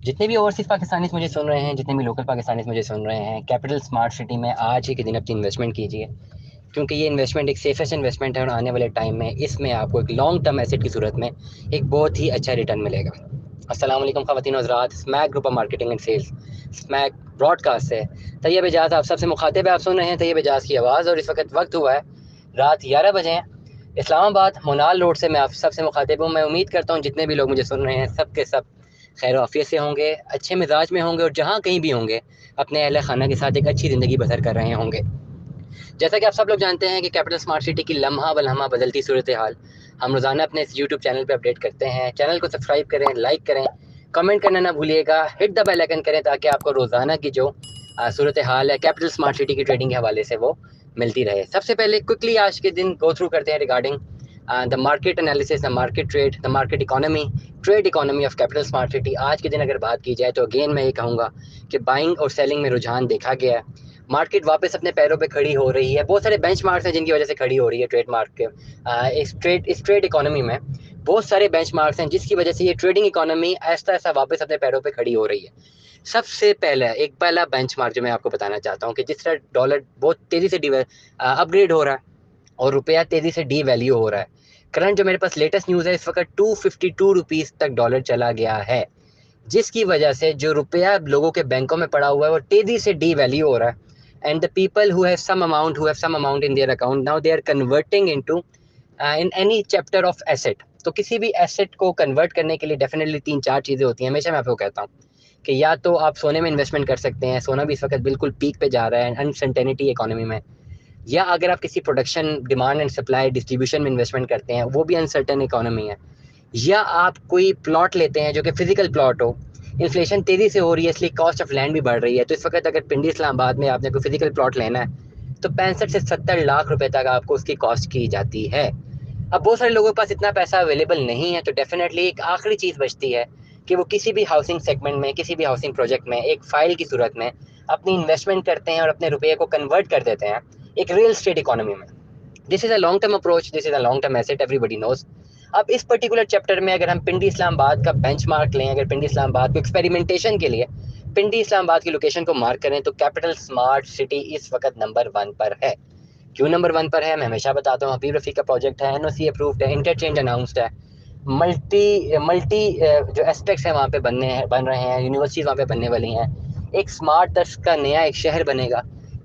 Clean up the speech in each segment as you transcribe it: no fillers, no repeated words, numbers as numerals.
जितने भी overseas Pakistanis मुझे सुन रहे हैं, जितने भी लोकल पाकिस्तानीज़ मुझे सुन रहे हैं, कैपिटल स्मार्ट सिटी में आज ही के दिन अपनी इन्वेस्टमेंट कीजिए, क्योंकि ये इन्वेस्टमेंट एक सेफेस्ट इन्वेस्टमेंट है और आने वाले टाइम में इसमें आपको एक लॉन्ग टर्म एसेट की सूरत में एक बहुत ही अच्छा रिटर्न मिलेगा। अस्सलाम वालेकुम ख़वातीन और हज़रात, Smack group of marketing and sales, Smack broadcast से तैयब एजाज आप सबसे मुखातिब है। आप सुन रहे हैं तैयब एजाज की आवाज़ और इस वक्त हुआ है रात 11 बजे हैं। इस्लामाबाद मोनाल रोड से मैं आप सबसे मुखातिब हूँ। मैं उम्मीद करता हूँ जितने भी लोग मुझे सुन रहे हैं सब के सब खैर आफियत से होंगे, अच्छे मिजाज में होंगे और जहाँ कहीं भी होंगे अपने अहल खाना के साथ एक अच्छी ज़िंदगी बसर कर रहे होंगे। जैसा कि आप सब लोग जानते हैं कि कैपिटल स्मार्ट सिटी की लम्हा बलम्हा बदलती सूरत हाल हम रोज़ाना अपने इस यूट्यूब चैनल पर अपडेट करते हैं। चैनल को सब्सक्राइब करें, लाइक करें, कमेंट करना ना भूलिएगा, हिट द बेल आइकन करें ताकि आपको रोज़ाना की जो सूरत हाल है कैपिटल स्मार्ट सिटी की ट्रेडिंग के हवाले से वो मिलती रहे। सबसे पहले क्विकली आज के दिन गो थ्रू करते हैं regarding the market analysis, the market trade, the market economy, trade economy of capital smart city. आज के दिन अगर बात की जाए तो अगेन मैं ये कहूँगा कि बाइंग और सेलिंग में रुझान देखा गया है। मार्केट वापस अपने पैरों पे खड़ी हो रही है। बहुत सारे बेंचमार्क्स हैं जिनकी वजह से खड़ी हो रही है ट्रेड मार्क के इस ट्रेड इकोनॉमी में बहुत सारे बेंचमार्क्स हैं जिसकी वजह से ये ट्रेडिंग इकोनॉमी ऐसा ऐसा वापस अपने पैरों पे खड़ी हो रही है। सबसे पहला बेंचमार्क जो मैं आपको बताना चाहता हूँ कि जिस तरह डॉलर बहुत तेज़ी से अपग्रेड हो रहा है और रुपया तेज़ी से डी वैल्यू हो रहा है। करंट जो मेरे पास लेटेस्ट न्यूज़ है, इस वक्त 252 रुपीज़ तक डॉलर चला गया है, जिसकी वजह से जो रुपया लोगों के बैंकों में पड़ा हुआ है वो तेज़ी से डी वैल्यू हो रहा है। And the people who have some amount in their account now they are converting into in any chapter of asset. तो किसी भी एसेट को कन्वर्ट करने के लिए डेफिनेटली तीन चार चीज़ें होती हैं। हमेशा मैं आपको कहता हूँ कि या तो आप सोने में इन्वेस्टमेंट कर सकते हैं, सोना भी इस वक्त बिल्कुल पीक पे जा रहा है अनसर्टेनिटी इकोनॉमी में, या अगर आप किसी production demand and supply distribution में इन्वेस्टमेंट करते हैं वो भी अनसर्टेन इकोनॉमी है, या आप कोई प्लॉट लेते हैं जो कि फिजिकल प्लॉट हो। इन्फ्लेशन तेज़ी से हो रही है इसलिए कॉस्ट ऑफ लैंड भी बढ़ रही है। तो इस वक्त अगर पिंडी इस्लामाबाद में आपने कोई फिजिकल प्लॉट लेना है तो 65 से 70 लाख रुपए तक आपको उसकी कॉस्ट की जाती है। अब बहुत सारे लोगों के पास इतना पैसा अवेलेबल नहीं है, तो डेफिनेटली एक आखिरी चीज़ बचती है कि वो किसी भी हाउसिंग सेगमेंट में, किसी भी हाउसिंग प्रोजेक्ट में एक फ़ाइल की सूरत में अपनी इन्वेस्टमेंट करते हैं और अपने रुपये को कन्वर्ट कर देते हैं एक रियल एस्टेट इकोनॉमी में। This is a long term approach, this is a long term asset, everybody knows. अब इस पर्टिकुलर चैप्टर में अगर हम पिंडी इस्लामाबाद का बेंचमार्क लें, अगर पिंडी इस्लामाबाद को एक्सपेरिमेंटेशन के लिए पिंडी इस्लामाबाद की लोकेशन को मार्क करें, तो कैपिटल स्मार्ट सिटी इस वक्त नंबर 1 पर है। क्यों नंबर 1 पर है मैं हमेशा बताता हूँ। हबीब रफ़ी का प्रोजेक्ट है, एनओसी अप्रूव्ड है, इंटरचेंज अनाउंस्ड है, मल्टी मल्टी जो एस्पेक्ट्स हैं वहाँ पे बन रहे हैं, यूनिवर्सिटीज़ वहाँ पे बनने वाली हैं, एक स्मार्ट दर्स का नया एक शहर बनेगा,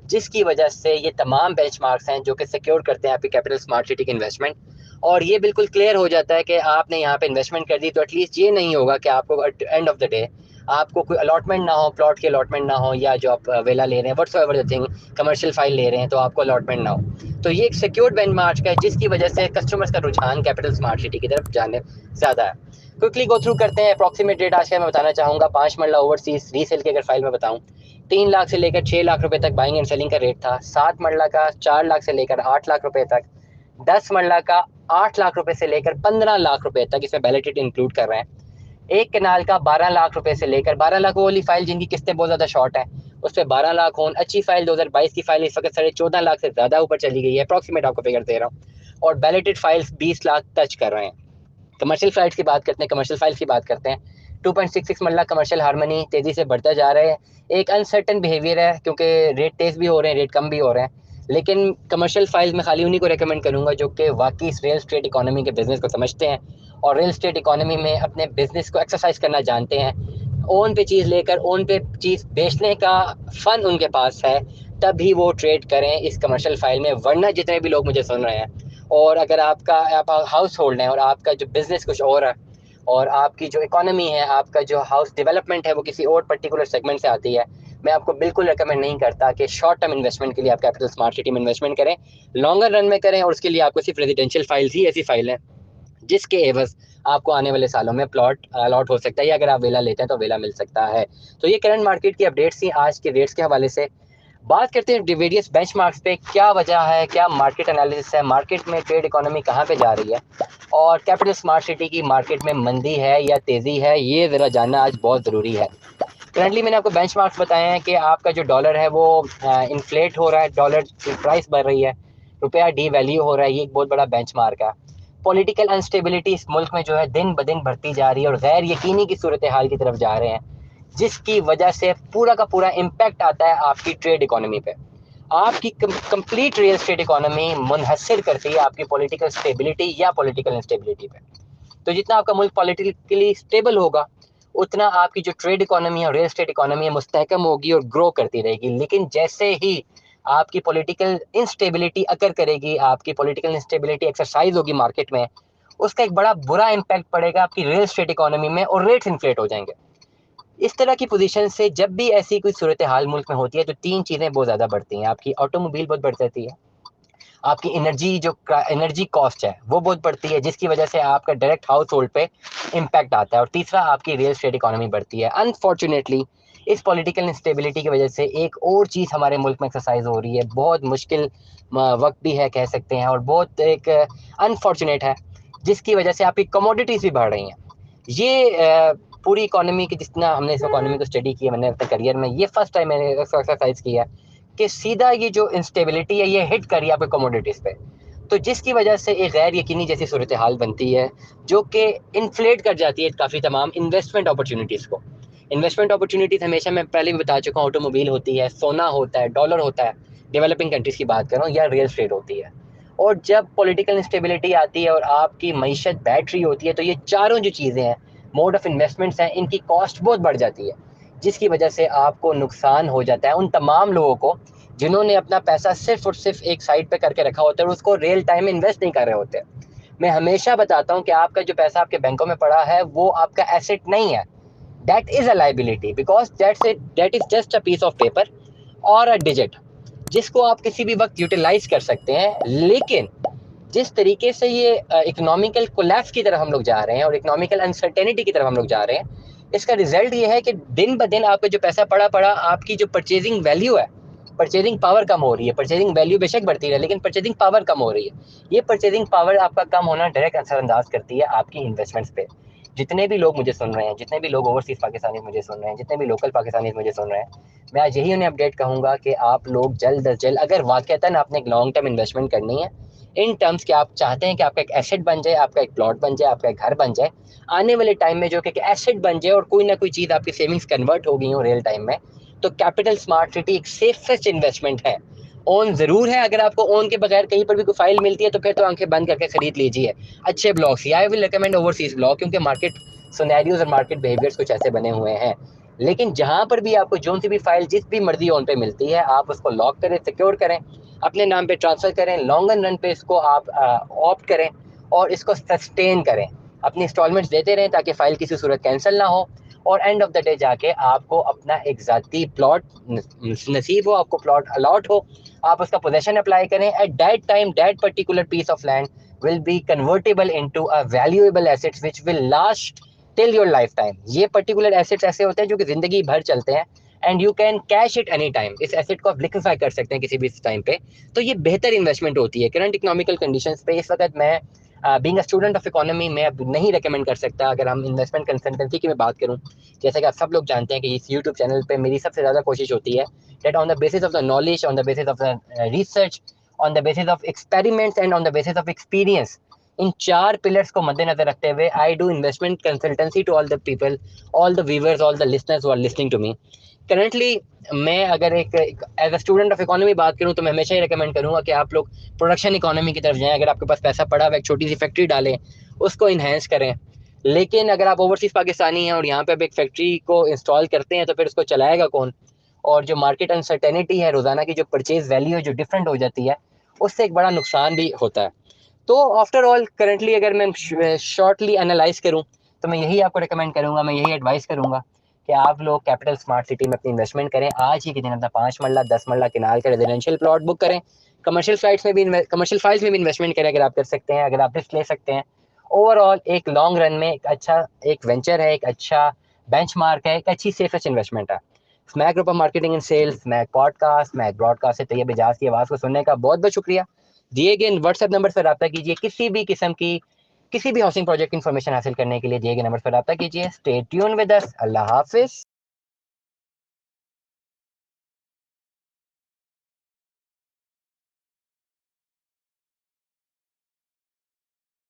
जिसकी वजह से ये तमाम बेंचमार्क्स हैं जो कि सिक्योर करते हैं आपकी कैपिटल स्मार्ट सिटी की इन्वेस्टमेंट। और ये बिल्कुल क्लियर हो जाता है कि आपने यहाँ पे इन्वेस्टमेंट कर दी तो एटलीस्ट ये नहीं होगा कि आपको at end of the day आपको कोई अलॉटमेंट ना हो, प्लॉट की अलॉटमेंट ना हो, या जो आप वेला ले रहे हैं whatsoever the thing, commercial file ले रहे हैं तो आपको अलॉटमेंट ना हो। तो ये एक सिक्योर्ड बेंचमार्क है जिसकी वजह से कस्टमर्स का रुझान कैपिटल स्मार्ट सिटी की तरफ जाने ज़्यादा है। क्विकली गो थ्रू करते हैं। अप्रॉक्सीमेट रेट आज का मैं बताना चाहूँगा। 5 मरला ओवरसीज रीसेल की अगर फाइल में बताऊँ, 3 लाख से लेकर 6 लाख रुपए तक बाइंग एंड सेलिंग का रेट था। 7 मरला का 4 लाख से लेकर 8 लाख रुपए तक, 10 मरला का 8 लाख रुपए से लेकर 15 लाख रुपए तक, इसमें बैलेटेड इंक्लूड कर रहे हैं। एक कनाल का 12 लाख रुपए से लेकर 12 लाख, वो वाली फाइल जिनकी किस्तें बहुत ज़्यादा शॉर्ट है उस पर 12 लाख होन। अच्छी फाइल 2022 की फाइल इस वक्त 14.5 लाख से ज़्यादा ऊपर चली गई है, अप्रॉक्सीमेट आपको फिगर दे रहा हूँ। और बैलेटेड फाइल्स 20 लाख टच कर रहे हैं। कमर्शियल फ्लाइट्स की बात करते हैं, कमर्शियल फाइल्स की बात करते हैं। 2.66 मरला कमर्शियल हारमनी तेज़ी से बढ़ता जा रहा है। एक अनसर्टन बिहेवियर है क्योंकि रेट तेज़ भी हो रहे हैं, रेट कम भी हो रहे हैं, लेकिन कमर्शियल फाइल्स में खाली उन्हीं को रेकमेंड करूँगा जो कि वाकई इस रियल स्टेट इकोनॉमी के बिज़नेस को समझते हैं और रियल स्टेट इकोनॉमी में अपने बिज़नेस को एक्सरसाइज करना जानते हैं। ओन पे चीज़ लेकर ओन पे चीज़ बेचने का फ़न उनके पास है, तभी वो ट्रेड करें इस कमर्शियल फाइल में। वरना जितने भी लोग मुझे सुन रहे हैं, और अगर आप हाउस होल्ड है और आपका जो बिज़नेस कुछ और है और आपकी जो इकोनॉमी है, आपका जो हाउस डेवलपमेंट है वो किसी और पर्टिकुलर सेगमेंट से आती है, मैं आपको बिल्कुल रिकमेंड नहीं करता कि शॉर्ट टर्म इन्वेस्टमेंट के लिए आप कैपिटल स्मार्ट सिटी में इन्वेस्टमेंट करें। लॉन्गर रन में करें और उसके लिए आपको सिर्फ रेजिडेंशियल फाइल्स ही ऐसी फाइल है जिसके एवज आपको आने वाले सालों में प्लॉट अलॉट हो सकता है, या अगर आप वेला लेते हैं तो वेला मिल सकता है। तो ये करंट मार्केट की अपडेट्स थी आज के रेट्स के हवाले से। बात करते हैं वेरियस बेंचमार्क्स पे क्या वजह है, क्या मार्केट एनालिसिस है, मार्केट में ट्रेड इकोनॉमी कहाँ पे जा रही है, और कैपिटल स्मार्ट सिटी की मार्केट में मंदी है या तेज़ी है, ये ज़रा जानना आज बहुत ज़रूरी है। करंटली मैंने आपको बेंचमार्क्स बताए हैं कि आपका जो डॉलर है वो इन्फ्लेट हो रहा है, डॉलर की प्राइस बढ़ रही है, रुपया डी वैल्यू हो रहा है, ये एक बहुत बड़ा बेंचमार्क है। पॉलिटिकल अनस्टेबिलिटी इस मुल्क में जो है दिन ब दिन बढ़ती जा रही है और गैर यकीनी की सूरत हाल की तरफ जा रहे हैं। जिसकी वजह से पूरा का पूरा इम्पैक्ट आता है आपकी ट्रेड इकोनॉमी पे। आपकी कंप्लीट रियल स्टेट इकोनॉमी मुनहसर करती है आपकी पॉलिटिकल स्टेबिलिटी या पॉलिटिकल इंस्टेबिलिटी पे। तो जितना आपका मुल्क पॉलिटिकली स्टेबल होगा, उतना आपकी जो ट्रेड इकोनॉमी है, रियल स्टेट इकोनॉमी है, मुस्तहकम होगी और ग्रो करती रहेगी। लेकिन जैसे ही आपकी पॉलिटिकल इंस्टेबिलिटी अकर करेगी, आपकी पॉलिटिकल इंस्टेबिलिटी एक्सरसाइज होगी मार्केट में, उसका एक बड़ा बुरा इम्पैक्ट पड़ेगा आपकी रियल स्टेट इकोनॉमी में और रेट्स इन्फ्लेट हो जाएंगे। इस तरह की पोजीशन से जब भी ऐसी कोई सूरत हाल मुल्क में होती है तो तीन चीज़ें बहुत ज़्यादा बढ़ती हैं। आपकी ऑटोमोबाइल बहुत बढ़ जाती है, आपकी एनर्जी कॉस्ट है वो बहुत बढ़ती है, जिसकी वजह से आपका डायरेक्ट हाउस होल्ड पे इम्पैक्ट आता है, और तीसरा आपकी रियल स्टेट इकोनॉमी बढ़ती है। अनफॉर्चुनेटली इस पॉलिटिकल इंस्टेबिलिटी की वजह से एक और चीज़ हमारे मुल्क में एक्सरसाइज हो रही है, बहुत मुश्किल वक्त भी है कह सकते हैं, और बहुत एक अनफॉर्चुनेट है, जिसकी वजह से आपकी कमोडिटीज़ भी बढ़ रही हैं। ये पूरी इकोनॉमी की, जितना हमने इस इकोनॉमी को स्टडी किया मैंने अपने करियर में, ये फर्स्ट टाइम मैंने एक्सरसाइज किया कि सीधा ये जो इंस्टेबिलिटी है ये हिट करी आपके कमोडिटीज़ पे, तो जिसकी वजह से एक गैर यकीनी जैसी सूरत हाल बनती है, जो कि इन्फ्लेट कर जाती है काफ़ी तमाम इन्वेस्टमेंट अपॉर्चुनिटीज़ को। इन्वेस्टमेंट अपॉर्चुनिटीज़ हमेशा, मैं पहले भी बता चुका हूँ, ऑटोमोबाइल होती है, सोना होता है, डॉलर होता है, डेवलपिंग कंट्रीज़ की बात कर रहा हूँ, या रियल स्टेट होती है। और जब पॉलिटिकल इंस्टेबिलिटी आती है और आपकी मीशत बैठ रही होती है, तो ये चारों जो चीज़ें हैं, मोड ऑफ इन्वेस्टमेंट्स हैं, इनकी कॉस्ट बहुत बढ़ जाती है, जिसकी वजह से आपको नुकसान हो जाता है उन तमाम लोगों को जिन्होंने अपना पैसा सिर्फ और सिर्फ एक साइड पे करके रखा होता है और उसको रियल टाइम में इन्वेस्ट नहीं कर रहे होते। मैं हमेशा बताता हूँ कि आपका जो पैसा आपके बैंकों में पड़ा है वो आपका एसेट नहीं है, that is a liability, because that is just a piece of paper और अ डिजिट, जिसको आप किसी भी वक्त यूटिलाइज कर सकते हैं। लेकिन जिस तरीके से ये इकोनॉमिकल कोलैप्स की तरफ हम लोग जा रहे हैं और इकोनॉमिकल अनसर्टेनिटी की तरफ हम लोग जा रहे हैं, इसका रिजल्ट ये है कि दिन ब दिन आपका जो पैसा पड़ा पड़ा, आपकी जो परचेजिंग वैल्यू है, परचेजिंग पावर कम हो रही है। परचेजिंग वैल्यू बेशक बढ़ती है, लेकिन परचेजिंग पावर कम हो रही है। ये परचेजिंग पावर आपका कम होना डायरेक्ट असरअंदाज करती है आपकी इन्वेस्टमेंट्स पे। जितने भी लोग मुझे सुन रहे हैं, जितने भी लोग ओवरसीज़ पाकिस्तानी मुझे सुन रहे हैं, जितने भी लोकल पाकिस्तानी मुझे सुन रहे हैं, मैं आज यही उन्हें अपडेट कहूँगा कि आप लोग जल्द अज जल्द, अगर वाक़तन आपने एक लॉन्ग टर्म इन्वेस्टमेंट करनी है, इन टर्म्स के आप चाहते हैं कि आपका एक एसेट बन जाए, आपका एक प्लॉट बन जाए, आपका एक घर बन जाए, आने वाले टाइम में जो कि एक एसेट बन जाए और कोई ना कोई चीज़ आपकी सेविंग्स कन्वर्ट हो गई हो रियल टाइम में, तो कैपिटल स्मार्ट सिटी एक सेफेस्ट इन्वेस्टमेंट है। ओन ज़रूर है, अगर आपको ओन के बगैर कहीं पर भी कोई फाइल मिलती है तो फिर तो आंखें बंद करके खरीद लीजिए अच्छे ब्लॉक्स, या I will recommend overseas block, क्योंकि मार्केट सिनेरियोज और मार्केट बिहेवियर्स कुछ ऐसे बने हुए हैं। लेकिन जहां पर भी आपको जो सी भी फाइल जिस भी मर्जी ओन पे मिलती है, आप उसको लॉक करें, सिक्योर करें, अपने नाम पे ट्रांसफ़र करें, लॉन्ग रन पे इसको आप ऑप्ट करें और इसको सस्टेन करें, अपनी इंस्टॉलमेंट्स देते रहें ताकि फ़ाइल किसी सूरत कैंसिल ना हो, और एंड ऑफ द डे जाके आपको अपना एक ज़ाती प्लॉट नसीब हो, आपको प्लॉट अलॉट हो, आप उसका पोजेशन अप्लाई करें। At that time that particular piece of land will be convertible into a valuable assets which will last till your lifetime। ये पर्टिकुलर एसेट्स ऐसे होते हैं जो कि ज़िंदगी भर चलते हैं, and you can cash it any time. इस एसेट को आप लिक्विफाई कर सकते हैं किसी भी टाइम पे। तो ये बेहतर इन्वेस्टमेंट होती है करंट इकोनॉमिकल कंडीशंस पे। इस वक्त मैं being a student of economy मैं अब नहीं रिकमेंड कर सकता। अगर हम इन्वेस्टमेंट कंसल्टेंसी की मैं बात करूँ, जैसे कि आप सब लोग जानते हैं कि इस यूट्यूब चैनल पे मेरी सबसे ज़्यादा कोशिश होती है that on the basis of the knowledge, on the basis of the research, on the basis of experiments and on the basis of experience, इन चार पिलर्स को मद्देनजर रखते हुए I do investment consultancy to all the people, all the viewers, all the listeners who are listening to me currently. मैं अगर एक as a student of economy बात करूं तो मैं हमेशा ही रिकमेंड करूंगा कि आप लोग प्रोडक्शन इकोनॉमी की तरफ जाएं। अगर आपके पास पैसा पड़ा हुआ, एक छोटी सी फैक्ट्री डालें, उसको इन्हेंस करें। लेकिन अगर आप ओवरसीज़ पाकिस्तानी हैं और यहाँ पे अब एक फैक्ट्री को इंस्टॉल करते हैं तो फिर उसको चलाएगा कौन? और जो मार्केट अनसर्टेनिटी है, रोज़ाना की जो परचेज वैल्यू है जो डिफरेंट हो जाती है, उससे एक बड़ा नुकसान भी होता है। तो आफ्टर ऑल करंटली अगर मैं शॉर्टली एनालाइज करूं तो मैं यही आपको रिकमेंड करूंगा, मैं यही एडवाइस करूंगा कि आप लोग कैपिटल स्मार्ट सिटी में अपनी इन्वेस्टमेंट करें। आज ही के दिन अपना 5 मरला 10 मरला किनाल का रेजिडेंशियल प्लॉट बुक करें। कमर्शियल फ्लाइट्स में भी कमर्शियल फाइल्स में भी इन्वेस्टमेंट करें अगर आप कर सकते हैं, अगर आप रिस्क ले सकते हैं। ओवरऑल एक लॉन्ग रन में एक अच्छा एक वेंचर है, एक अच्छा बेंचमार्क है, एक अच्छी सेफेस्ट इन्वेस्टमेंट है। Smack group of marketing and sales, Smack podcast, Smack broadcast से तैयब इजाज की आवाज़ को सुनने का बहुत बहुत शुक्रिया। दिए गए व्हाट्सएप नंबर पर रब्ता कीजिए किसी भी किस्म की किसी भी हाउसिंग प्रोजेक्ट की इन्फॉर्मेशन हासिल करने के लिए। दिए गए नंबर पर रब्ता कीजिए। Stay tune with us. Allah Hafiz.